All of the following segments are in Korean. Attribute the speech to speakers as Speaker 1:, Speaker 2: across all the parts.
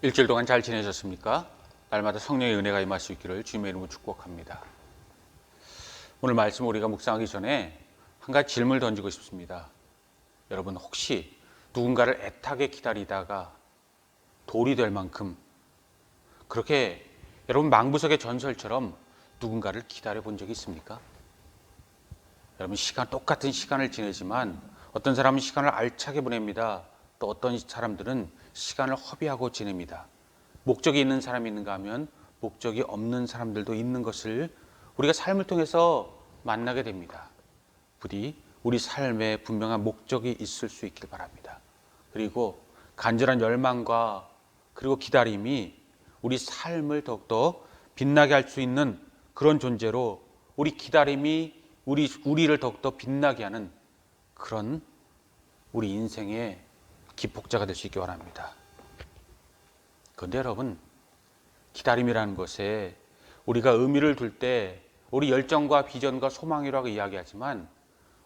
Speaker 1: 일주일 동안 잘 지내셨습니까? 날마다 성령의 은혜가 임할 수 있기를 주님의 이름으로 축복합니다. 오늘 말씀 우리가 묵상하기 전에 한 가지 질문을 던지고 싶습니다. 여러분 혹시 누군가를 애타게 기다리다가 돌이 될 만큼 그렇게 여러분 망부석의 전설처럼 누군가를 기다려 본 적이 있습니까? 여러분 똑같은 시간을 지내지만 어떤 사람은 시간을 알차게 보냅니다. 또 어떤 사람들은 시간을 허비하고 지냅니다. 목적이 있는 사람이 있는가 하면 목적이 없는 사람들도 있는 것을 우리가 삶을 통해서 만나게 됩니다. 부디 우리 삶에 분명한 목적이 있을 수 있길 바랍니다. 그리고 간절한 열망과 그리고 기다림이 우리 삶을 더욱더 빛나게 할 수 있는 그런 존재로 우리 기다림이 우리를 더욱더 빛나게 하는 그런 우리 인생의 기폭자가 될 수 있기 바랍니다. 그런데 여러분, 기다림이라는 것에 우리가 의미를 둘 때 우리 열정과 비전과 소망이라고 이야기하지만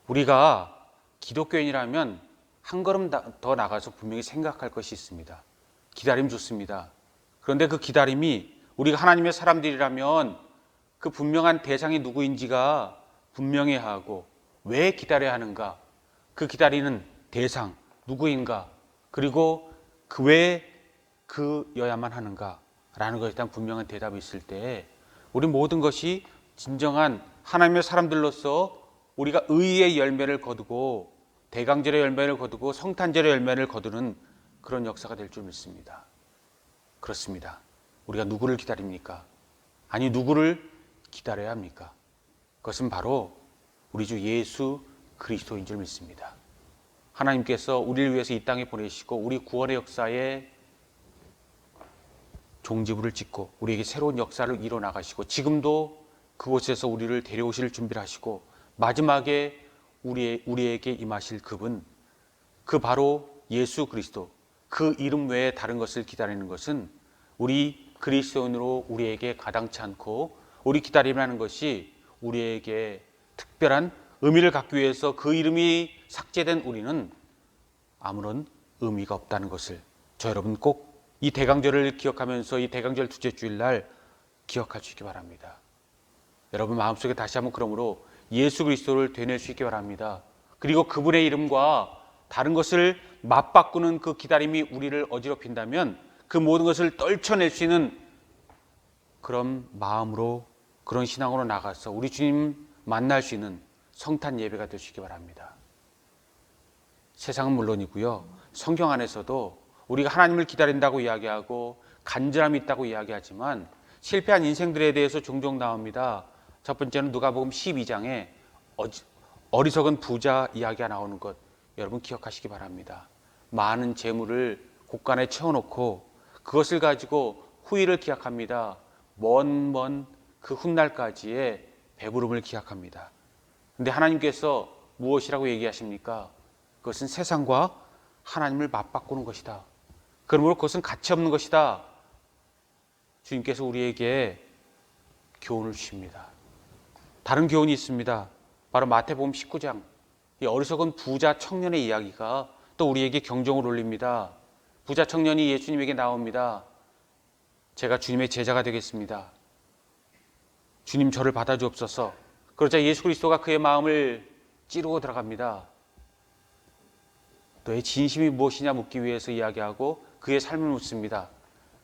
Speaker 1: 우리가 기독교인이라면 한 걸음 더 나가서 분명히 생각할 것이 있습니다. 기다림 좋습니다. 그런데 그 기다림이 우리가 하나님의 사람들이라면 그 분명한 대상이 누구인지가 분명해야 하고 왜 기다려야 하는가, 그 기다리는 대상 누구인가, 그리고 그 왜 그여야만 하는가라는 것에 대한 분명한 대답이 있을 때 우리 모든 것이 진정한 하나님의 사람들로서 우리가 의의 열매를 거두고 대강절의 열매를 거두고 성탄절의 열매를 거두는 그런 역사가 될 줄 믿습니다. 그렇습니다. 우리가 누구를 기다립니까? 아니 누구를 기다려야 합니까? 그것은 바로 우리 주 예수 그리스도인 줄 믿습니다. 하나님께서 우리를 위해서 이 땅에 보내시고 우리 구원의 역사에 종지부를 찍고 우리에게 새로운 역사를 이뤄나가시고 지금도 그곳에서 우리를 데려오실 준비를 하시고 마지막에 우리에게 임하실 그분, 그 바로 예수 그리스도, 그 이름 외에 다른 것을 기다리는 것은 우리 그리스도인으로 우리에게 가당치 않고 우리 기다림이라는 것이 우리에게 특별한 의미를 갖기 위해서 그 이름이 삭제된 우리는 아무런 의미가 없다는 것을 저 여러분 꼭 이 대강절을 기억하면서 이 대강절 둘째 주일날 기억할 수 있기 바랍니다. 여러분 마음속에 다시 한번 그러므로 예수 그리스도를 되뇌일 수 있기 바랍니다. 그리고 그분의 이름과 다른 것을 맞바꾸는 그 기다림이 우리를 어지럽힌다면 그 모든 것을 떨쳐낼 수 있는 그런 마음으로 그런 신앙으로 나가서 우리 주님 만날 수 있는 성탄 예배가 될 수 있기 바랍니다. 세상은 물론이고요. 성경 안에서도 우리가 하나님을 기다린다고 이야기하고 간절함이 있다고 이야기하지만 실패한 인생들에 대해서 종종 나옵니다. 첫 번째는 누가복음 12장에 어리석은 부자 이야기가 나오는 것 여러분 기억하시기 바랍니다. 많은 재물을 곳간에 채워놓고 그것을 가지고 후일을 기약합니다. 먼 그 훗날까지의 배부름을 기약합니다. 그런데 하나님께서 무엇이라고 얘기하십니까? 그것은 세상과 하나님을 맞바꾸는 것이다. 그러므로 그것은 가치 없는 것이다. 주님께서 우리에게 교훈을 주십니다. 다른 교훈이 있습니다. 바로 마태복음 19장 이 어리석은 부자 청년의 이야기가 또 우리에게 경종을 울립니다. 부자 청년이 예수님에게 나옵니다. 제가 주님의 제자가 되겠습니다. 주님 저를 받아주옵소서. 그러자 예수 그리스도가 그의 마음을 찌르고 들어갑니다. 너의 진심이 무엇이냐 묻기 위해서 이야기하고 그의 삶을 묻습니다.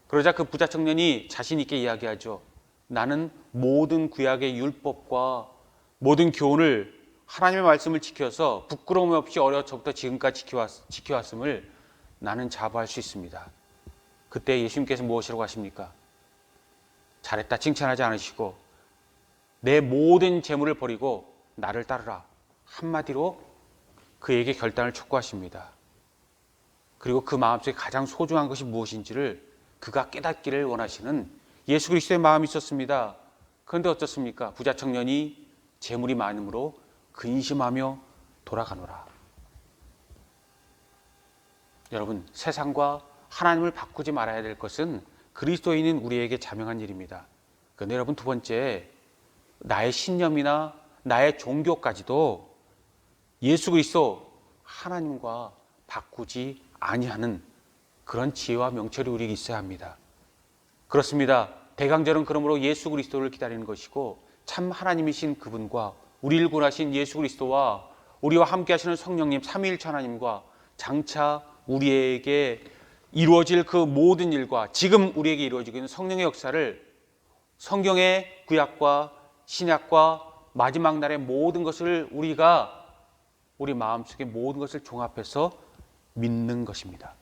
Speaker 1: 그러자 그 부자 청년이 자신 있게 이야기하죠. 나는 모든 구약의 율법과 모든 교훈을 하나님의 말씀을 지켜서 부끄러움 없이 어려서부터 지금까지 지켜왔음을 나는 자부할 수 있습니다. 그때 예수님께서 무엇이라고 하십니까? 잘했다 칭찬하지 않으시고 내 모든 재물을 버리고 나를 따르라. 한마디로 그에게 결단을 촉구하십니다. 그리고 그 마음속에 가장 소중한 것이 무엇인지를 그가 깨닫기를 원하시는 예수 그리스도의 마음이 있었습니다. 그런데 어떻습니까? 부자 청년이 재물이 많음으로 근심하며 돌아가노라. 여러분 세상과 하나님을 바꾸지 말아야 될 것은 그리스도인인 우리에게 자명한 일입니다. 그런데 여러분 두 번째, 나의 신념이나 나의 종교까지도 예수 그리스도 하나님과 바꾸지 아니하는 그런 지혜와 명철이 우리에게 있어야 합니다. 그렇습니다. 대강절은 그러므로 예수 그리스도를 기다리는 것이고 참 하나님이신 그분과 우리를 구원하신 예수 그리스도와 우리와 함께 하시는 성령님 삼위일체 하나님과 장차 우리에게 이루어질 그 모든 일과 지금 우리에게 이루어지고 있는 성령의 역사를 성경의 구약과 신약과 마지막 날의 모든 것을 우리가 우리 마음속에 모든 것을 종합해서 믿는 것입니다.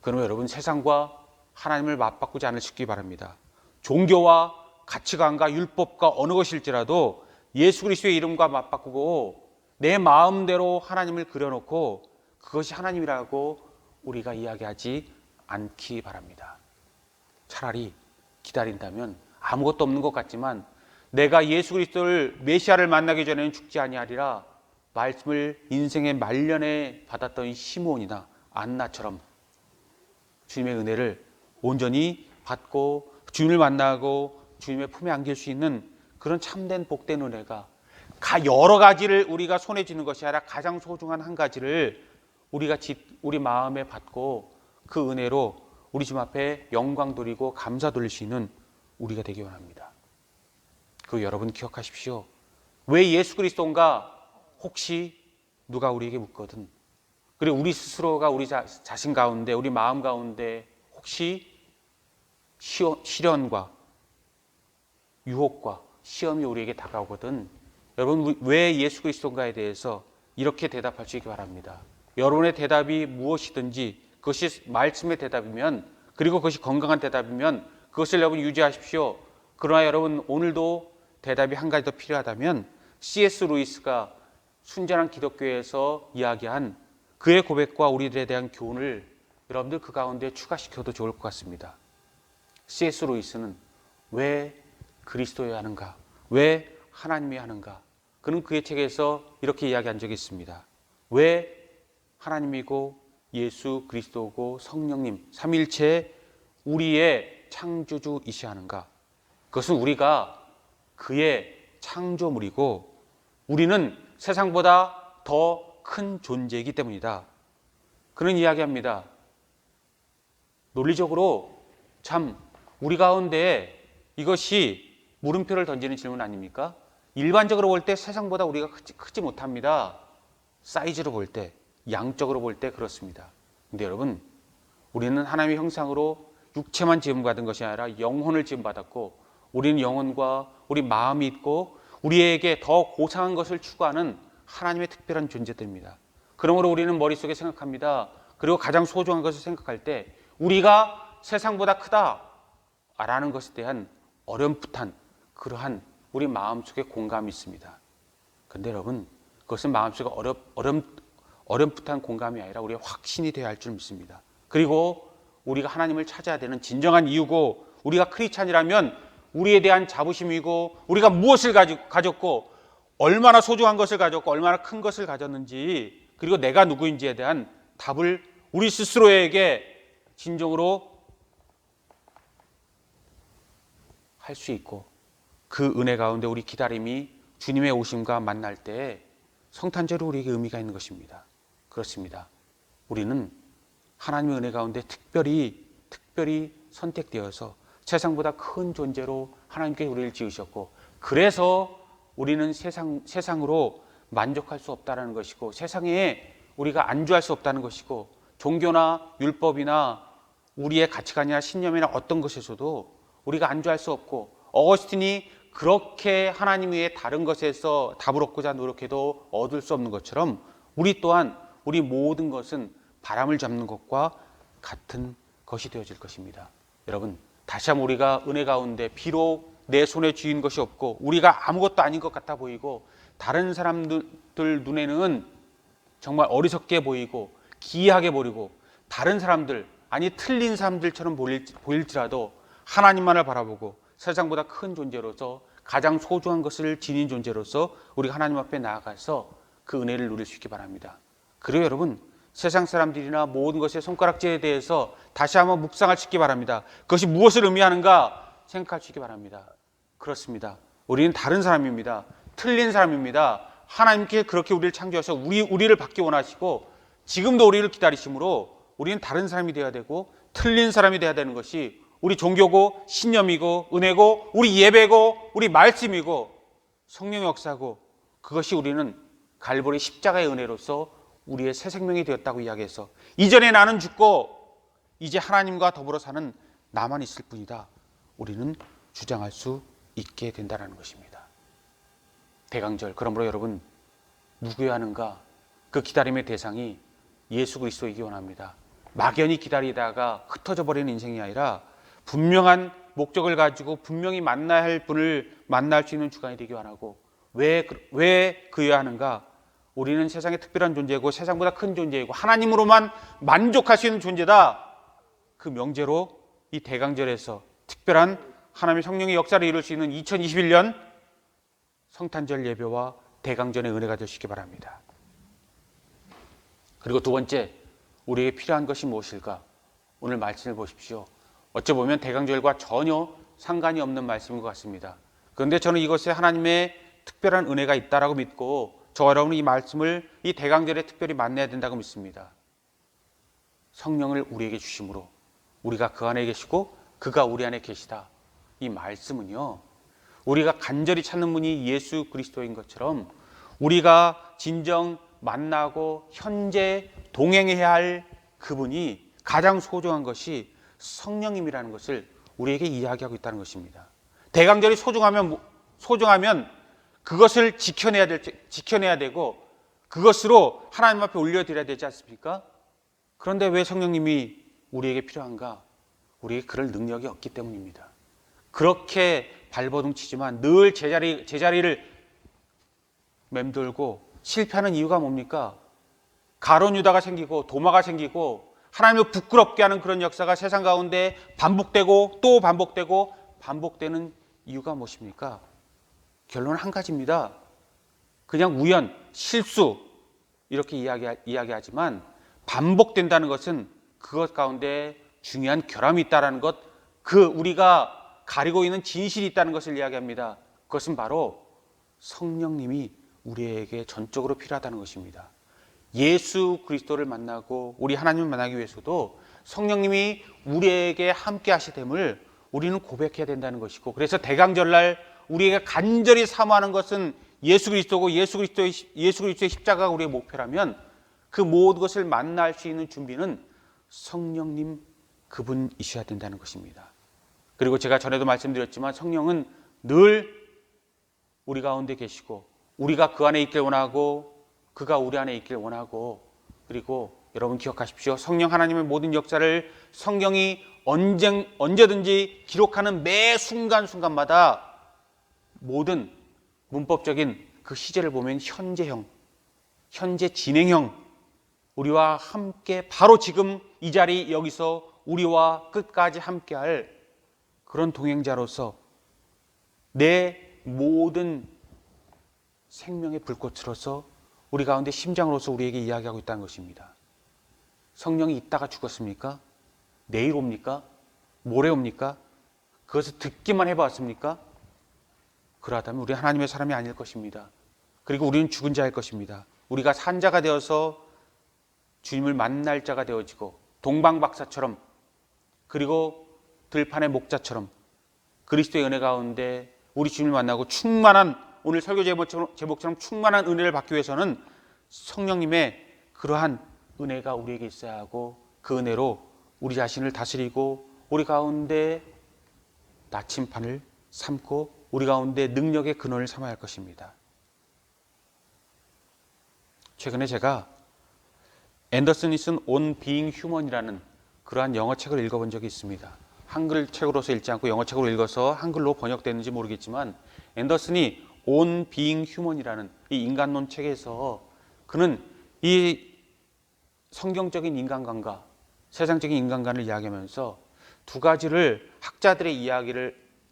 Speaker 1: 그러면 여러분 세상과 하나님을 맞바꾸지 않으시기 바랍니다. 종교와 가치관과 율법과 어느 것일지라도 예수 그리스도의 이름과 맞바꾸고 내 마음대로 하나님을 그려놓고 그것이 하나님이라고 우리가 이야기하지 않기 바랍니다. 차라리 기다린다면 아무것도 없는 것 같지만 내가 예수 그리스도를 메시아를 만나기 전에는 죽지 아니하리라 말씀을 인생의 말년에 받았던 시므온이나 안나처럼 주님의 은혜를 온전히 받고 주님을 만나고 주님의 품에 안길 수 있는 그런 참된 복된 은혜가 여러 가지를 우리가 손에 쥐는 것이 아니라 가장 소중한 한 가지를 우리가 우리 마음에 받고 그 은혜로 우리 주님 앞에 영광 돌리고 감사 돌릴 수 있는 우리가 되기 원합니다. 그 여러분 기억하십시오. 왜 예수 그리스도인가 혹시 누가 우리에게 묻거든 그리고 우리 스스로가 우리 자신 가운데 우리 마음 가운데 혹시 시련과 유혹과 시험이 우리에게 다가오거든 여러분 왜 예수 그리스도인가에 대해서 이렇게 대답할 수 있기 바랍니다. 여러분의 대답이 무엇이든지 그것이 말씀의 대답이면 그리고 그것이 건강한 대답이면 그것을 여러분 유지하십시오. 그러나 여러분 오늘도 대답이 한 가지 더 필요하다면 C.S. 루이스가 순전한 기독교에서 이야기한 그의 고백과 우리들에 대한 교훈을 여러분들 그 가운데 추가시켜도 좋을 것 같습니다. C.S. 루이스는 왜 그리스도여야 하는가? 왜 하나님이 하는가? 그는 그의 책에서 이렇게 이야기한 적이 있습니다. 왜 하나님이고 예수 그리스도고 성령님 삼위일체 우리의 창조주이시 하는가? 그것은 우리가 그의 창조물이고 우리는 세상보다 더 큰 존재이기 때문이다. 그는 이야기합니다. 논리적으로 참 우리 가운데 이것이 물음표를 던지는 질문 아닙니까? 일반적으로 볼 때 세상보다 우리가 크지 못합니다. 사이즈로 볼 때, 양적으로 볼 때 그렇습니다. 근데 여러분, 우리는 하나님의 형상으로 육체만 지음받은 것이 아니라 영혼을 지음받았고 우리는 영혼과 우리 마음이 있고 우리에게 더 고상한 것을 추구하는 하나님의 특별한 존재들입니다. 그러므로 우리는 머릿속에 생각합니다. 그리고 가장 소중한 것을 생각할 때 우리가 세상보다 크다라는 것에 대한 어렴풋한 그러한 우리 마음속에 공감이 있습니다. 그런데 여러분 그것은 마음속에 어렴풋한 공감이 아니라 우리의 확신이 되어야 할 줄 믿습니다. 그리고 우리가 하나님을 찾아야 되는 진정한 이유고 우리가 크리스찬이라면 우리에 대한 자부심이고 우리가 무엇을 가졌고 얼마나 소중한 것을 가졌고 얼마나 큰 것을 가졌는지 그리고 내가 누구인지에 대한 답을 우리 스스로에게 진정으로 할 수 있고 그 은혜 가운데 우리 기다림이 주님의 오심과 만날 때 성탄절이 우리에게 의미가 있는 것입니다. 그렇습니다. 우리는 하나님의 은혜 가운데 특별히 선택되어서 세상보다 큰 존재로 하나님께 우리를 지으셨고 그래서 우리는 세상으로 만족할 수 없다는 것이고 세상에 우리가 안주할 수 없다는 것이고 종교나 율법이나 우리의 가치관이나 신념이나 어떤 것에서도 우리가 안주할 수 없고 어거스틴이 그렇게 하나님 외에 다른 것에서 답을 얻고자 노력해도 얻을 수 없는 것처럼 우리 또한 우리 모든 것은 바람을 잡는 것과 같은 것이 되어질 것입니다. 여러분 다시 한번 우리가 은혜 가운데 비록 내 손에 쥐인 것이 없고 우리가 아무것도 아닌 것 같아 보이고 다른 사람들 눈에는 정말 어리석게 보이고 기이하게 보이고 다른 사람들 아니 틀린 사람들처럼 보일지라도 하나님만을 바라보고 세상보다 큰 존재로서 가장 소중한 것을 지닌 존재로서 우리가 하나님 앞에 나아가서 그 은혜를 누릴 수 있기 바랍니다. 그리고 여러분 세상 사람들이나 모든 것의 손가락질에 대해서 다시 한번 묵상할 수 있기 바랍니다. 그것이 무엇을 의미하는가 생각할 수 있기 바랍니다. 그렇습니다. 우리는 다른 사람입니다. 틀린 사람입니다. 하나님께 그렇게 우리를 창조하셔서 우리를 받기 원하시고 지금도 우리를 기다리시므로 우리는 다른 사람이 되어야 되고 틀린 사람이 돼야 되는 것이 우리 종교고 신념이고 은혜고 우리 예배고 우리 말씀이고 성령의 역사고, 그것이 우리는 갈보리 십자가의 은혜로서 우리의 새 생명이 되었다고 이야기해서 이전에 나는 죽고 이제 하나님과 더불어 사는 나만 있을 뿐이다, 우리는 주장할 수 있게 된다는 것입니다. 대강절, 그러므로 여러분 누구여야 하는가? 그 기다림의 대상이 예수 그리스도이기 원합니다. 막연히 기다리다가 흩어져 버리는 인생이 아니라 분명한 목적을 가지고 분명히 만나야 할 분을 만날 수 있는 주간이 되기 원하고, 왜 그여야 하는가? 우리는 세상에 특별한 존재고 세상보다 큰 존재이고 하나님으로만 만족할 수 있는 존재다. 그 명제로 이 대강절에서 특별한 하나님의 성령의 역사를 이룰 수 있는 2021년 성탄절 예배와 대강전의 은혜가 되시기 바랍니다. 그리고 두 번째, 우리에게 필요한 것이 무엇일까? 오늘 말씀을 보십시오. 어찌 보면 대강절과 전혀 상관이 없는 말씀인 것 같습니다. 그런데 저는 이것에 하나님의 특별한 은혜가 있다라고 믿고 저와 여러분은 이 말씀을 이 대강절에 특별히 만나야 된다고 믿습니다. 성령을 우리에게 주심으로 우리가 그 안에 계시고 그가 우리 안에 계시다. 이 말씀은요, 우리가 간절히 찾는 분이 예수 그리스도인 것처럼 우리가 진정 만나고 현재 동행해야 할 그분이 가장 소중한 것이 성령님이라는 것을 우리에게 이야기하고 있다는 것입니다. 대강절이 소중하면 그것을 지켜내야 되고 그것으로 하나님 앞에 올려드려야 되지 않습니까? 그런데 왜 성령님이 우리에게 필요한가? 우리에게 그럴 능력이 없기 때문입니다. 그렇게 발버둥 치지만 늘 제자리를 맴돌고 실패하는 이유가 뭡니까? 가룟 유다가 생기고 도마가 생기고 하나님을 부끄럽게 하는 그런 역사가 세상 가운데 반복되고 또 반복되고 반복되는 이유가 무엇입니까? 결론은 한 가지입니다. 그냥 우연, 실수 이렇게 이야기하지만 반복된다는 것은 그것 가운데 중요한 결함이 있다는 것, 그 우리가 가리고 있는 진실이 있다는 것을 이야기합니다. 그것은 바로 성령님이 우리에게 전적으로 필요하다는 것입니다. 예수 그리스도를 만나고 우리 하나님을 만나기 위해서도 성령님이 우리에게 함께 하시됨을 우리는 고백해야 된다는 것이고, 그래서 대강절날 우리가 간절히 사모하는 것은 예수 그리스도고 예수 그리스도의 십자가가 우리의 목표라면 그 모든 것을 만날 수 있는 준비는 성령님 그분이셔야 된다는 것입니다. 그리고 제가 전에도 말씀드렸지만 성령은 늘 우리 가운데 계시고 우리가 그 안에 있길 원하고 그가 우리 안에 있길 원하고, 그리고 여러분 기억하십시오. 성령 하나님의 모든 역사를 성경이 언제든지 기록하는 매 순간순간마다 모든 문법적인 그 시제를 보면 현재형, 현재 진행형, 우리와 함께 바로 지금 이 자리 여기서 우리와 끝까지 함께할 그런 동행자로서 내 모든 생명의 불꽃으로서 우리 가운데 심장으로서 우리에게 이야기하고 있다는 것입니다. 성령이 있다가 죽었습니까? 내일 옵니까? 모레 옵니까? 그것을 듣기만 해봤습니까? 그러하다면 우리 하나님의 사람이 아닐 것입니다. 그리고 우리는 죽은 자일 것입니다. 우리가 산 자가 되어서 주님을 만날 자가 되어지고 동방박사처럼, 그리고 들판의 목자처럼 그리스도의 은혜 가운데 우리 주님을 만나고 충만한, 오늘 설교 제목처럼 충만한 은혜를 받기 위해서는 성령님의 그러한 은혜가 우리에게 있어야 하고, 그 은혜로 우리 자신을 다스리고 우리 가운데 나침판을 삼고 우리 가운데 능력의 근원을 삼아야 할 것입니다. 최근에 제가 앤더슨이 쓴 On Being Human이라는 그러한 영어 책을 읽어본 적이 있습니다. 한글 책으로서 읽지 않고 영어 책으로 읽어서 한글로 번역됐는지 모르겠지만, 앤더슨이 On Being Human이라는 이 인간론 책에서 그는 이 성경적인 인간관과 세상적인 인간관을 이야기하면서 두 가지를 학자들의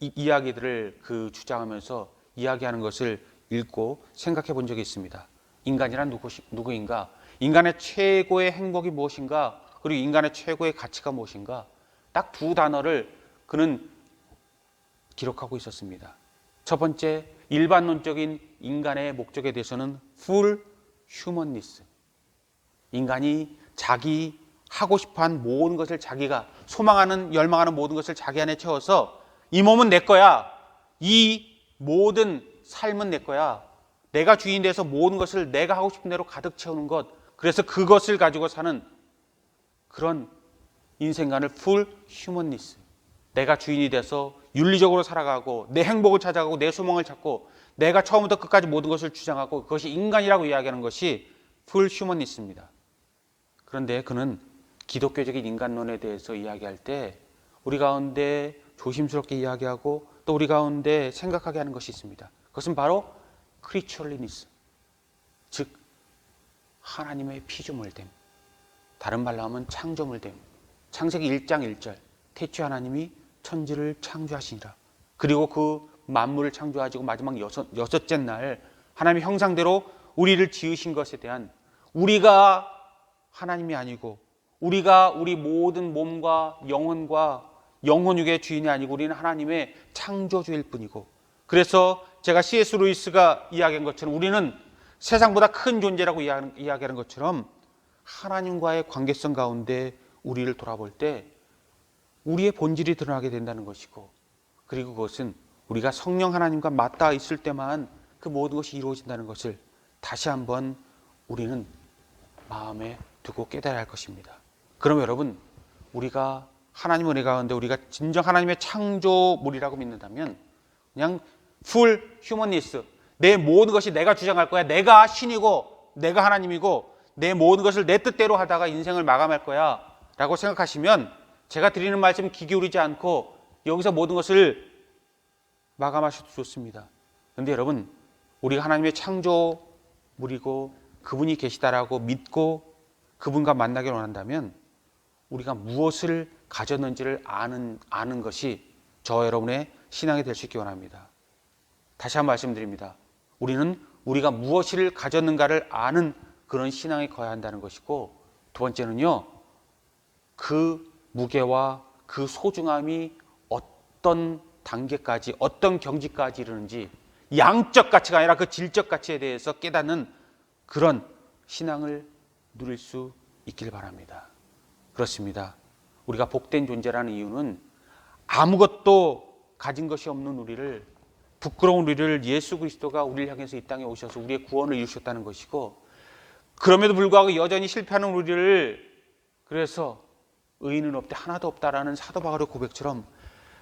Speaker 1: 이야기들을 주장하면서 이야기하는 것을 읽고 생각해 본 적이 있습니다. 인간이란 누구인가? 인간의 최고의 행복이 무엇인가? 그리고 인간의 최고의 가치가 무엇인가? 딱 두 단어를 그는 기록하고 있었습니다. 첫 번째, 일반론적인 인간의 목적에 대해서는 full humanness, 인간이 자기 하고 싶어한 모든 것을 자기가 소망하는 열망하는 모든 것을 자기 안에 채워서 이 몸은 내 거야. 이 모든 삶은 내 거야. 내가 주인이 돼서 모든 것을 내가 하고 싶은 대로 가득 채우는 것. 그래서 그것을 가지고 사는 그런 인생관을 풀 휴머니스. 내가 주인이 돼서 윤리적으로 살아가고 내 행복을 찾아가고 내 소망을 찾고 내가 처음부터 끝까지 모든 것을 주장하고 그것이 인간이라고 이야기하는 것이 풀 휴머니스입니다. 그런데 그는 기독교적인 인간론에 대해서 이야기할 때 우리 가운데 조심스럽게 이야기하고 또 우리 가운데 생각하게 하는 것이 있습니다. 그것은 바로 크리처리니스, 즉 하나님의 피조물됨. 다른 말로 하면 창조물됨. 창세기 1장 1절 태초에 하나님이 천지를 창조하시니라. 그리고 그 만물을 창조하시고 마지막 여섯째 날 하나님의 형상대로 우리를 지으신 것에 대한 우리가 하나님이 아니고 우리가 우리 모든 몸과 영혼육의 주인이 아니고 우리는 하나님의 창조주일 뿐이고 그래서 제가 C.S. 루이스가 이야기한 것처럼 우리는 세상보다 큰 존재라고 이야기하는 것처럼 하나님과의 관계성 가운데 우리를 돌아볼 때 우리의 본질이 드러나게 된다는 것이고 그리고 그것은 우리가 성령 하나님과 맞닿아 있을 때만 그 모든 것이 이루어진다는 것을 다시 한번 우리는 마음에 두고 깨달아야 할 것입니다. 그럼 여러분 우리가 하나님 은혜 가운데 우리가 진정 하나님의 창조물이라고 믿는다면 그냥 풀 휴머니스 내 모든 것이 내가 주장할 거야. 내가 신이고 내가 하나님이고 내 모든 것을 내 뜻대로 하다가 인생을 마감할 거야 라고 생각하시면 제가 드리는 말씀 귀 기울이지 않고 여기서 모든 것을 마감하셔도 좋습니다. 그런데 여러분 우리가 하나님의 창조물이고 그분이 계시다라고 믿고 그분과 만나기를 원한다면 우리가 무엇을 가졌는지를 아는 것이 저 여러분의 신앙이 될 수 있기 원합니다. 다시 한번 말씀드립니다. 우리는 우리가 무엇을 가졌는가를 아는 그런 신앙에 거해야 한다는 것이고 두 번째는요. 그 무게와 그 소중함이 어떤 단계까지 어떤 경지까지 이르는지 양적 가치가 아니라 그 질적 가치에 대해서 깨닫는 그런 신앙을 누릴 수 있길 바랍니다. 그렇습니다. 우리가 복된 존재라는 이유는 아무것도 가진 것이 없는 우리를 부끄러운 우리를 예수 그리스도가 우리를 향해서 이 땅에 오셔서 우리의 구원을 이루셨다는 것이고 그럼에도 불구하고 여전히 실패하는 우리를 그래서 의인은 없대 하나도 없다라는 사도 바울의 고백처럼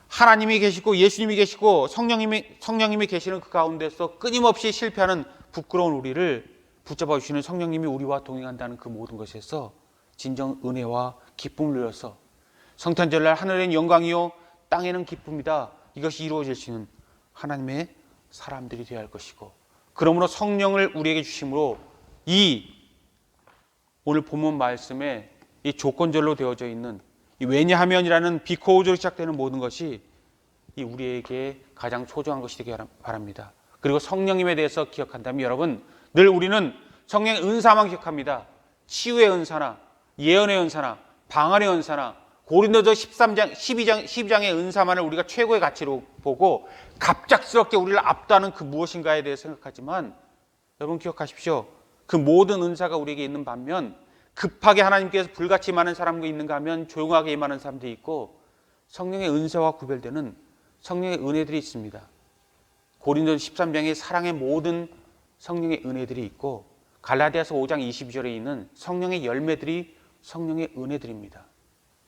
Speaker 1: 하나님이 계시고 예수님이 계시고 성령님이 계시는 그 가운데서 끊임없이 실패하는 부끄러운 우리를 붙잡아 주시는 성령님이 우리와 동행한다는 그 모든 것에서 진정 은혜와 기쁨을 누려서 성탄절날 하늘엔 영광이요 땅에는 기쁨이다. 이것이 이루어질 수 있는 하나님의 사람들이 되어야 할 것이고 그러므로 성령을 우리에게 주심으로 이 오늘 본문 말씀에 이 조건절로 되어져 있는 이 왜냐하면이라는 비코우즈로 시작되는 모든 것이 이 우리에게 가장 소중한 것이 되기 바랍니다. 그리고 성령님에 대해서 기억한다면 여러분 늘 우리는 성령의 은사만 기억합니다. 치유의 은사나 예언의 은사나 방언의 은사나 고린도서 12장의 은사만을 우리가 최고의 가치로 보고 갑작스럽게 우리를 압도하는 그 무엇인가에 대해 생각하지만 여러분 기억하십시오. 그 모든 은사가 우리에게 있는 반면 급하게 하나님께서 불같이 임하는 사람도 있는가 하면 조용하게 임하는 사람도 있고 성령의 은사와 구별되는 성령의 은혜들이 있습니다. 고린도서 13장의 사랑의 모든 성령의 은혜들이 있고 갈라디아서 5장 22절에 있는 성령의 열매들이 성령의 은혜들입니다.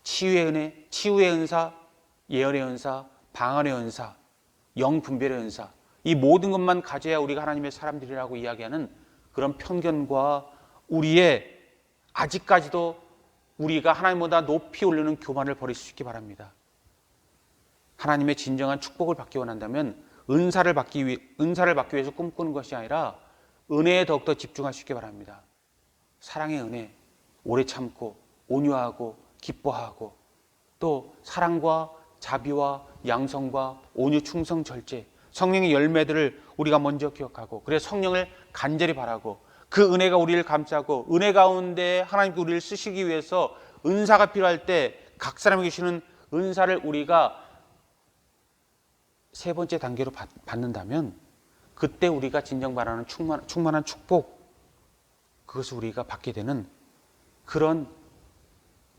Speaker 1: 치유의 은혜, 치유의 은사, 예언의 은사, 방언의 은사, 영분별의 은사 이 모든 것만 가져야 우리가 하나님의 사람들이라고 이야기하는 그런 편견과 우리의 아직까지도 우리가 하나님보다 높이 올리는 교만을 버릴 수 있기 바랍니다. 하나님의 진정한 축복을 받기 원한다면 은사를 받기 위해서 꿈꾸는 것이 아니라 은혜에 더욱더 집중할 수 있기 바랍니다. 사랑의 은혜, 오래 참고 온유하고 기뻐하고 또 사랑과 자비와 양성과 온유, 충성, 절제 성령의 열매들을 우리가 먼저 기억하고 그래서 성령을 간절히 바라고 그 은혜가 우리를 감싸고 은혜 가운데 하나님께 우리를 쓰시기 위해서 은사가 필요할 때 각 사람에게 주시는 은사를 우리가 세 번째 단계로 받는다면 그때 우리가 진정 바라는 충만한 축복 그것을 우리가 받게 되는 그런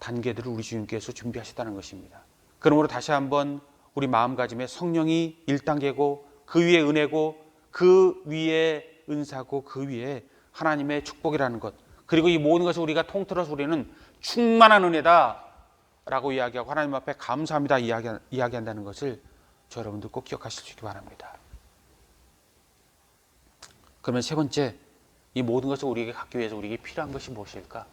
Speaker 1: 단계들을 우리 주님께서 준비하셨다는 것입니다. 그러므로 다시 한번 우리 마음가짐에 성령이 1단계고 그 위에 은혜고 그 위에 은사고 그 위에 하나님의 축복이라는 것, 그리고 이 모든 것을 우리가 통틀어서 우리는 충만한 은혜다라고 이야기하고 하나님 앞에 감사합니다 이야기한다는 것을 저 여러분들 꼭 기억하실 수 있기 바랍니다. 그러면 세 번째, 이 모든 것을 우리에게 갖기 위해서 우리에게 필요한 것이 무엇일까?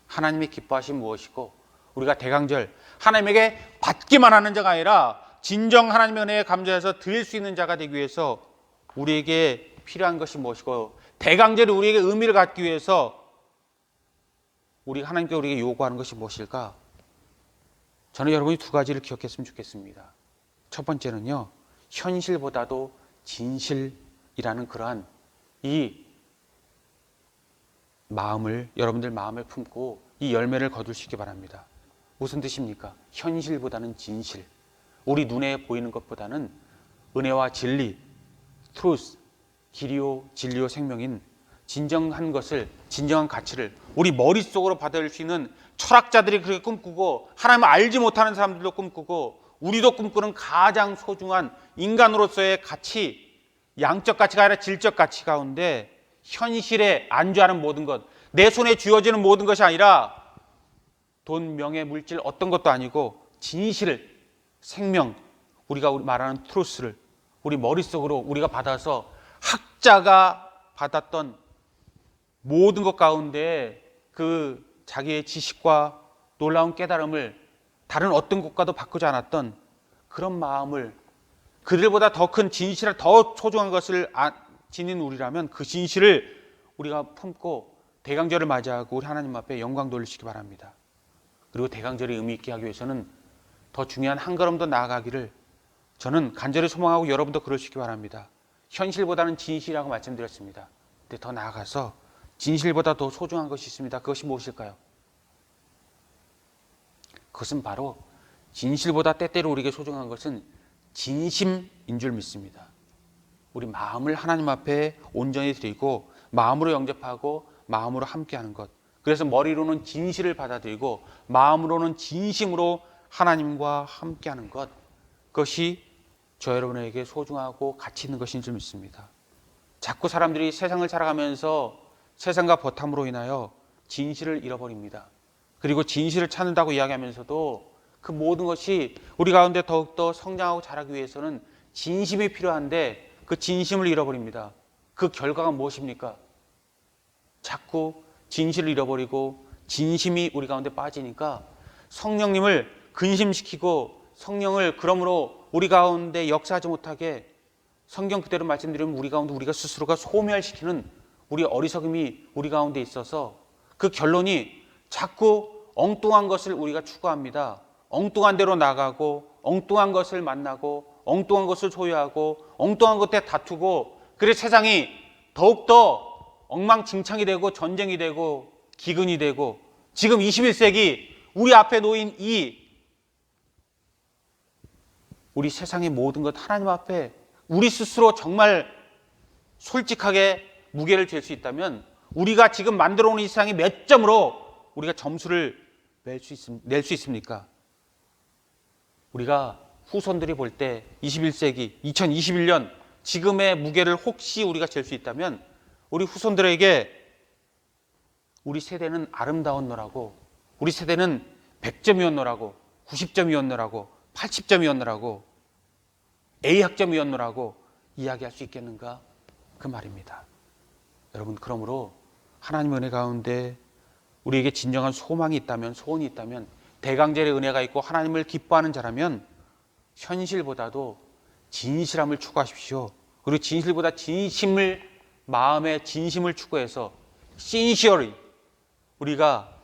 Speaker 1: 하나님의 기뻐하심 무엇이고 우리가 대강절 하나님에게 받기만 하는 자가 아니라 진정 하나님의 은혜에 감사해서 드릴 수 있는 자가 되기 위해서 우리에게 필요한 것이 무엇이고 대강절이 우리에게 의미를 갖기 위해서 우리가 하나님께 우리에게 요구하는 것이 무엇일까? 저는 여러분이 두 가지를 기억했으면 좋겠습니다. 첫 번째는요, 현실보다도 진실이라는 그러한 이 마음을, 여러분들 마음에 품고 이 열매를 거두시기 바랍니다. 무슨 뜻입니까? 현실보다는 진실, 우리 눈에 보이는 것보다는 은혜와 진리, truth, 길이요 진리요 생명인 진정한 것을, 진정한 가치를 우리 머릿속으로 받아들일 수 있는 철학자들이 그렇게 꿈꾸고 하나님을 알지 못하는 사람들도 꿈꾸고 우리도 꿈꾸는 가장 소중한 인간으로서의 가치, 양적 가치가 아니라 질적 가치 가운데 현실에 안주하는 모든 것, 내 손에 쥐어지는 모든 것이 아니라 돈, 명예, 물질 어떤 것도 아니고 진실을, 생명, 우리가 말하는 트루스를 우리 머릿속으로 우리가 받아서 학자가 받았던 모든 것 가운데 그 자기의 지식과 놀라운 깨달음을 다른 어떤 것과도 바꾸지 않았던 그런 마음을, 그들보다 더 큰 진실을, 더 소중한 것을 지닌 우리라면 그 진실을 우리가 품고 대강절을 맞이하고 우리 하나님 앞에 영광 돌리시기 바랍니다. 그리고 대강절이 의미 있게 하기 위해서는 더 중요한 한 걸음 더 나아가기를 저는 간절히 소망하고 여러분도 그러시기 바랍니다. 현실보다는 진실이라고 말씀드렸습니다. 근데 더 나아가서 진실보다 더 소중한 것이 있습니다. 그것이 무엇일까요? 그것은 바로 진실보다 때때로 우리에게 소중한 것은 진심인 줄 믿습니다. 우리 마음을 하나님 앞에 온전히 드리고 마음으로 영접하고 마음으로 함께하는 것. 그래서 머리로는 진실을 받아들이고 마음으로는 진심으로 하나님과 함께하는 것. 그것이 저 여러분에게 소중하고 가치 있는 것인 줄 믿습니다. 자꾸 사람들이 세상을 살아가면서 세상과 버탐으로 인하여 진실을 잃어버립니다. 그리고 진실을 찾는다고 이야기하면서도 그 모든 것이 우리 가운데 더욱더 성장하고 자라기 위해서는 진심이 필요한데 그 진심을 잃어버립니다. 그 결과가 무엇입니까? 자꾸 진실을 잃어버리고 진심이 우리 가운데 빠지니까 성령님을 근심시키고 성령을 그러므로 우리 가운데 역사하지 못하게 성경 그대로 말씀드리면 우리 가운데 우리가 스스로가 소멸시키는 우리 어리석음이 우리 가운데 있어서 그 결론이 자꾸 엉뚱한 것을 우리가 추구합니다. 엉뚱한 대로 나가고 엉뚱한 것을 만나고 엉뚱한 것을 소유하고 엉뚱한 것에 다투고 그래서 세상이 더욱더 엉망진창이 되고 전쟁이 되고 기근이 되고 지금 21세기 우리 앞에 놓인 이 우리 세상의 모든 것 하나님 앞에 우리 스스로 정말 솔직하게 무게를 잴 수 있다면 우리가 지금 만들어 놓은 이 세상이 몇 점으로 우리가 점수를 낼 수 있습니까? 우리가 후손들이 볼 때 21세기 2021년 지금의 무게를 혹시 우리가 잴 수 있다면 우리 후손들에게 우리 세대는 아름다웠노라고, 우리 세대는 100점이었노라고, 90점이었노라고, 80점이었노라고, A학점이었노라고 이야기할 수 있겠는가? 그 말입니다. 여러분, 그러므로 하나님의 은혜 가운데 우리에게 진정한 소망이 있다면, 소원이 있다면, 대강절의 은혜가 있고 하나님을 기뻐하는 자라면 현실보다도 진실함을 추구하십시오. 그리고 진실보다 진심을, 마음의 진심을 추구해서 sincerely, 우리가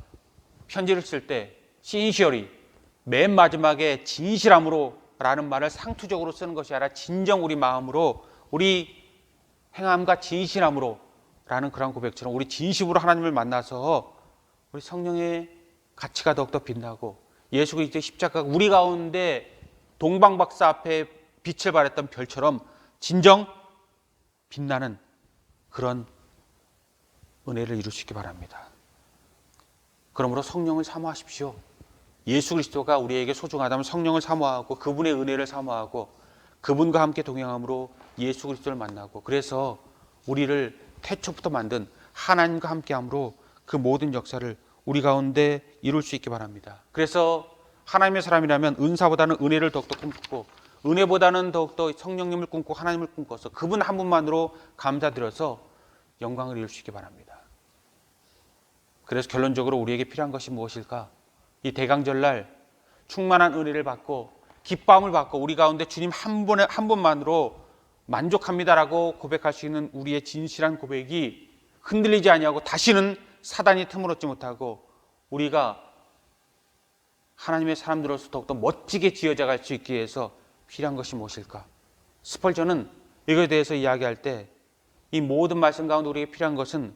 Speaker 1: 편지를 쓸 때 sincerely, 맨 마지막에 진실함으로 라는 말을 상투적으로 쓰는 것이 아니라 진정 우리 마음으로, 우리 행함과 진실함으로 라는 그런 고백처럼 우리 진심으로 하나님을 만나서 우리 성령의 가치가 더욱더 빛나고 예수 그리스도의 십자가가 우리 가운데 동방박사 앞에 빛을 발했던 별처럼 진정 빛나는 그런 은혜를 이루시기 바랍니다. 그러므로 성령을 사모하십시오. 예수 그리스도가 우리에게 소중하다면 성령을 사모하고 그분의 은혜를 사모하고 그분과 함께 동행함으로 예수 그리스도를 만나고, 그래서 우리를 태초부터 만든 하나님과 함께함으로 그 모든 역사를 우리 가운데 이룰 수 있기 바랍니다. 그래서 하나님의 사람이라면 은사보다는 은혜를 더욱더 꿈꾸고, 은혜보다는 더욱더 성령님을 꿈꾸고 하나님을 꿈꿔서 그분 한 분만으로 감사드려서 영광을 이룰 수 있기 바랍니다. 그래서 결론적으로 우리에게 필요한 것이 무엇일까? 이 대강절날 충만한 은혜를 받고 기쁨을 받고 우리 가운데 주님 한 분만으로 만족합니다라고 고백할 수 있는 우리의 진실한 고백이 흔들리지 아니하고 다시는 사단이 틈을 얻지 못하고 우리가 하나님의 사람들로서 더욱더 멋지게 지어져갈 수 있기 위해서 필요한 것이 무엇일까? 스펄전은 이거에 대해서 이야기할 때 이 모든 말씀 가운데 우리에게 필요한 것은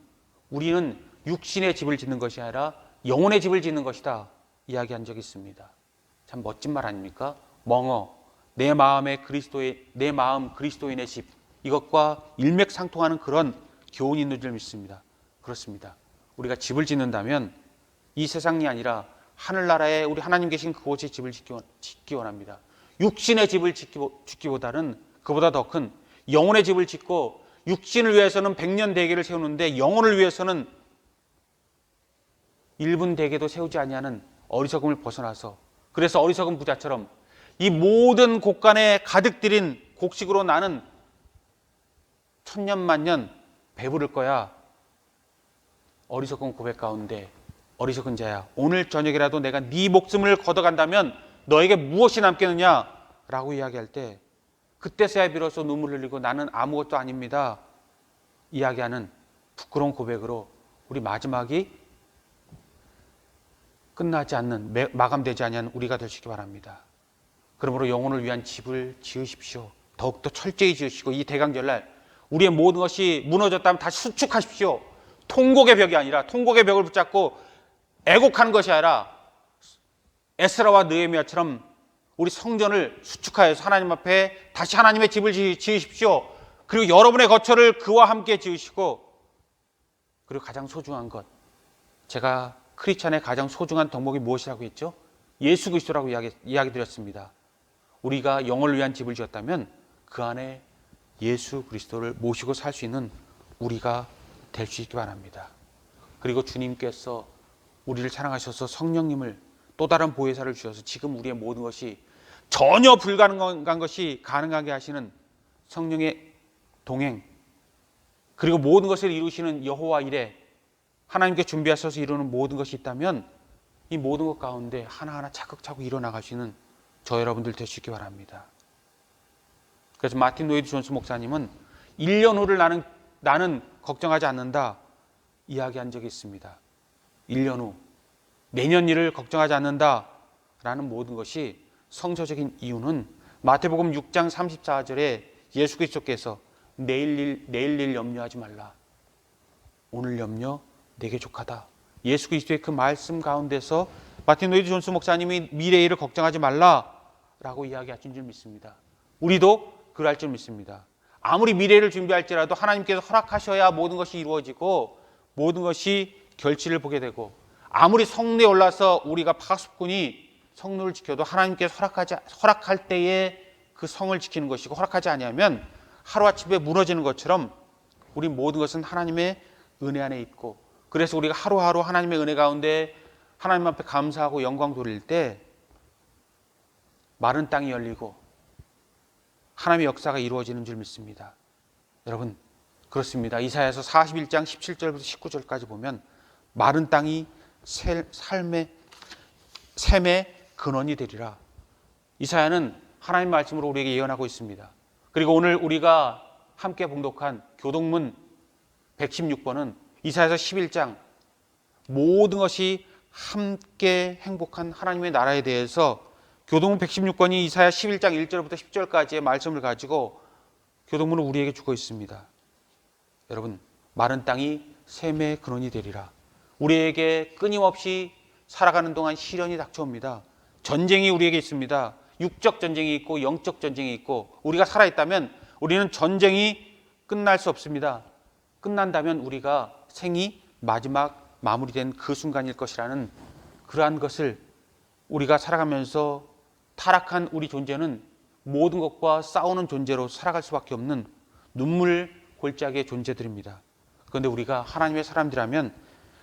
Speaker 1: 우리는 육신의 집을 짓는 것이 아니라 영혼의 집을 짓는 것이다 이야기한 적이 있습니다. 참 멋진 말 아닙니까? 멍어, 내 마음 그리스도인의 집, 이것과 일맥상통하는 그런 교훈이 있는 줄 믿습니다. 그렇습니다. 우리가 집을 짓는다면 이 세상이 아니라 하늘나라에 우리 하나님 계신 그곳에 집을 짓기 원합니다. 육신의 집을 짓기보다는 그보다 더 큰 영혼의 집을 짓고, 육신을 위해서는 100년 대계를 세우는데 영혼을 위해서는 1분 대계도 세우지 아니하는 어리석음을 벗어나서, 그래서 어리석은 부자처럼 이 모든 곳간에 가득 들인 곡식으로 나는 천년만년 배부를 거야. 어리석은 고백 가운데 어리석은 자야, 오늘 저녁이라도 내가 네 목숨을 걷어간다면 너에게 무엇이 남겠느냐 라고 이야기할 때 그때서야 비로소 눈물 흘리고 나는 아무것도 아닙니다 이야기하는 부끄러운 고백으로 우리 마지막이 끝나지 않는, 마감되지 않는 우리가 되시기 바랍니다. 그러므로 영혼을 위한 집을 지으십시오. 더욱더 철저히 지으시고 이 대강절날 우리의 모든 것이 무너졌다면 다시 수축하십시오. 통곡의 벽이 아니라, 통곡의 벽을 붙잡고 애곡하는 것이 아니라 에스라와 느헤미야처럼 우리 성전을 수축하여서 하나님 앞에 다시 하나님의 집을 지으십시오. 그리고 여러분의 거처를 그와 함께 지으시고, 그리고 가장 소중한 것, 제가 크리스찬의 가장 소중한 덕목이 무엇이라고 했죠? 예수 그리스도라고 이야기 드렸습니다. 우리가 영혼을 위한 집을 지었다면 그 안에 예수 그리스도를 모시고 살 수 있는 우리가 될 수 있기 바랍니다. 그리고 주님께서 우리를 사랑하셔서 성령님을 또 다른 보혜사를 주셔서 지금 우리의 모든 것이 전혀 불가능한 것이 가능하게 하시는 성령의 동행, 그리고 모든 것을 이루시는 여호와 이레, 하나님께 준비하셔서 이루는 모든 것이 있다면 이 모든 것 가운데 하나하나 차곡차곡 일어나가시는 저 여러분들 될 수 있기 바랍니다. 그래서 마틴 노이드 존스 목사님은 1년 후를 나는 걱정하지 않는다 이야기한 적이 있습니다. 1년 후, 내년 일을 걱정하지 않는다라는 모든 것이 성서적인 이유는 마태복음 6장 34절에 예수 그리스도께서 내일 일 염려하지 말라, 오늘 염려 내게 족하다, 예수 그리스도의 그 말씀 가운데서 마틴 노이드 존스 목사님이 미래의 일을 걱정하지 말라라고 이야기하신 줄 믿습니다. 우리도 그럴 줄 믿습니다. 아무리 미래를 준비할지라도 하나님께서 허락하셔야 모든 것이 이루어지고 모든 것이 결실을 보게 되고, 아무리 성내에 올라서 우리가 파수꾼이 성문을 지켜도 하나님께서 허락할 때에 그 성을 지키는 것이고, 허락하지 아니하면 하루아침에 무너지는 것처럼 우리 모든 것은 하나님의 은혜 안에 있고, 그래서 우리가 하루하루 하나님의 은혜 가운데 하나님 앞에 감사하고 영광 돌릴 때 마른 땅이 열리고 하나님의 역사가 이루어지는 줄 믿습니다. 여러분, 그렇습니다. 이사야서 41장 17절부터 19절까지 보면 마른 땅이 샘의 근원이 되리라. 이사야는 하나님 말씀으로 우리에게 예언하고 있습니다. 그리고 오늘 우리가 함께 봉독한 교동문 116번은 이사야서 11장 모든 것이 함께 행복한 하나님의 나라에 대해서 교동문 116번이 이사야 11장 1절부터 10절까지의 말씀을 가지고 교동문을 우리에게 주고 있습니다. 여러분, 마른 땅이 샘의 근원이 되리라. 우리에게 끊임없이 살아가는 동안 시련이 닥쳐옵니다. 전쟁이 우리에게 있습니다. 육적 전쟁이 있고 영적 전쟁이 있고, 우리가 살아있다면 우리는 전쟁이 끝날 수 없습니다. 끝난다면 우리가 생이 마지막 마무리된 그 순간일 것이라는 그러한 것을 우리가 살아가면서 타락한 우리 존재는 모든 것과 싸우는 존재로 살아갈 수밖에 없는 눈물 골짜기의 존재들입니다. 그런데 우리가 하나님의 사람들이라면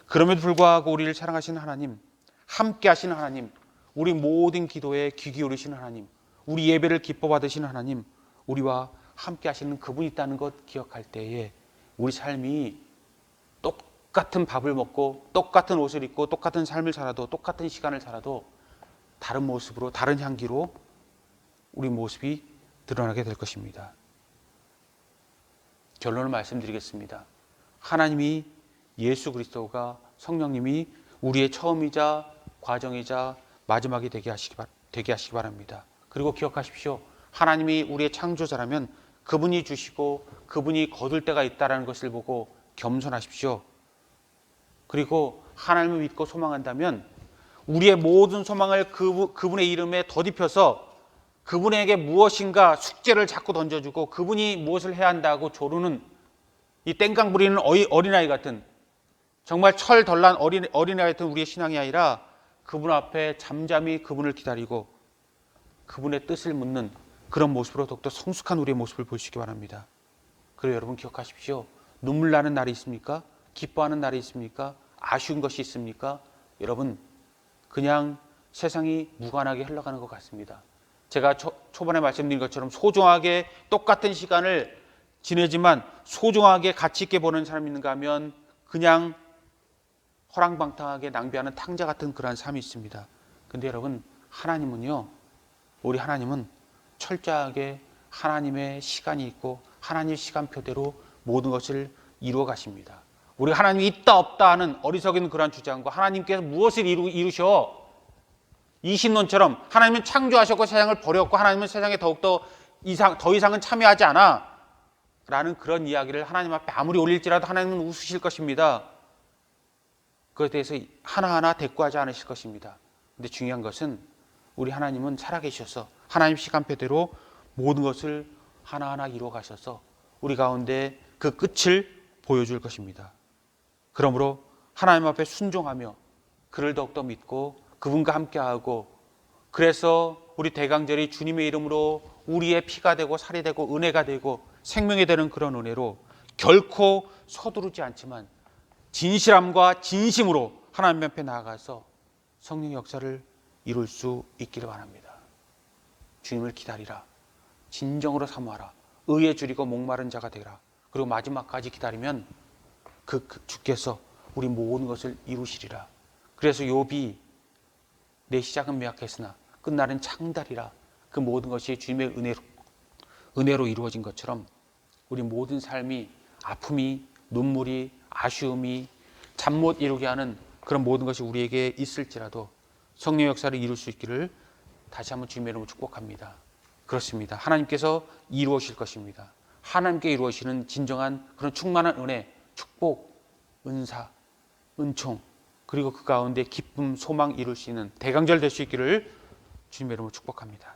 Speaker 1: 그럼에도 불구하고 우리를 사랑하시는 하나님, 함께 하시는 하나님, 우리 모든 기도에 귀 기울이시는 하나님, 우리 예배를 기뻐 받으시는 하나님, 우리와 함께 하시는 그분이 있다는 것 기억할 때에 우리 삶이 똑같은 밥을 먹고 똑같은 옷을 입고 똑같은 삶을 살아도 똑같은 시간을 살아도 다른 모습으로 다른 향기로 우리 모습이 드러나게 될 것입니다. 결론을 말씀드리겠습니다. 하나님이 예수 그리스도가 성령님이 우리의 처음이자 과정이자 마지막이 되게 하시기 바랍니다. 그리고 기억하십시오. 하나님이 우리의 창조자라면 그분이 주시고 그분이 거둘 때가 있다는 것을 보고 겸손하십시오. 그리고 하나님을 믿고 소망한다면 우리의 모든 소망을 그분의 이름에 덧입혀서 그분에게 무엇인가 숙제를 자꾸 던져주고 그분이 무엇을 해야 한다고 조르는 이 땡깡 부리는 어린아이 같은 정말 철덜난 어린아이 같은 우리의 신앙이 아니라 그분 앞에 잠잠히 그분을 기다리고 그분의 뜻을 묻는 그런 모습으로 더욱더 성숙한 우리의 모습을 보시기 바랍니다. 그리고 여러분 기억하십시오. 눈물 나는 날이 있습니까? 기뻐하는 날이 있습니까? 아쉬운 것이 있습니까? 여러분 그냥 세상이 무관하게 흘러가는 것 같습니다. 제가 초반에 말씀드린 것처럼 소중하게 똑같은 시간을 지내지만 소중하게 가치 있게 보는 사람이 있는가 하면 그냥 허랑방탕하게 낭비하는 탕자 같은 그러한 삶이 있습니다. 근데 여러분 하나님은요, 우리 하나님은 철저하게 하나님의 시간이 있고 하나님의 시간표대로 모든 것을 이루어 가십니다. 우리 하나님이 있다 없다 하는 어리석은 그러한 주장과 하나님께서 무엇을 이루셔 이신론처럼 하나님은 창조하셨고 세상을 버렸고 하나님은 세상에 더욱더 더 이상은 참여하지 않아 라는 그런 이야기를 하나님 앞에 아무리 올릴지라도 하나님은 웃으실 것입니다. 그것에 대해서 하나하나 대꾸하지 않으실 것입니다. 근데 중요한 것은 우리 하나님은 살아계셔서 하나님 시간표대로 모든 것을 하나하나 이루어 가셔서 우리 가운데 그 끝을 보여줄 것입니다. 그러므로 하나님 앞에 순종하며 그를 더욱더 믿고 그분과 함께하고 그래서 우리 대강절이 주님의 이름으로 우리의 피가 되고 살이 되고 은혜가 되고 생명이 되는 그런 은혜로 결코 서두르지 않지만 진실함과 진심으로 하나님 앞에 나아가서 성령의 역사를 이룰 수 있기를 바랍니다. 주님을 기다리라. 진정으로 사모하라. 의에 줄이고 목마른 자가 되라. 그리고 마지막까지 기다리면 그 주께서 우리 모든 것을 이루시리라. 그래서 욥이 내 시작은 미약했으나 끝날은 창달이라. 그 모든 것이 주님의 은혜로 이루어진 것처럼 우리 모든 삶이 아픔이 눈물이 아쉬움이 잠 못 이루게 하는 그런 모든 것이 우리에게 있을지라도 성령의 역사를 이룰 수 있기를 다시 한번 주님의 이름으로 축복합니다. 그렇습니다. 하나님께서 이루어질 것입니다. 하나님께 이루어지는 진정한 그런 충만한 은혜, 축복, 은사, 은총 그리고 그 가운데 기쁨, 소망 이룰 수 있는 대강절 될 수 있기를 주님의 이름으로 축복합니다.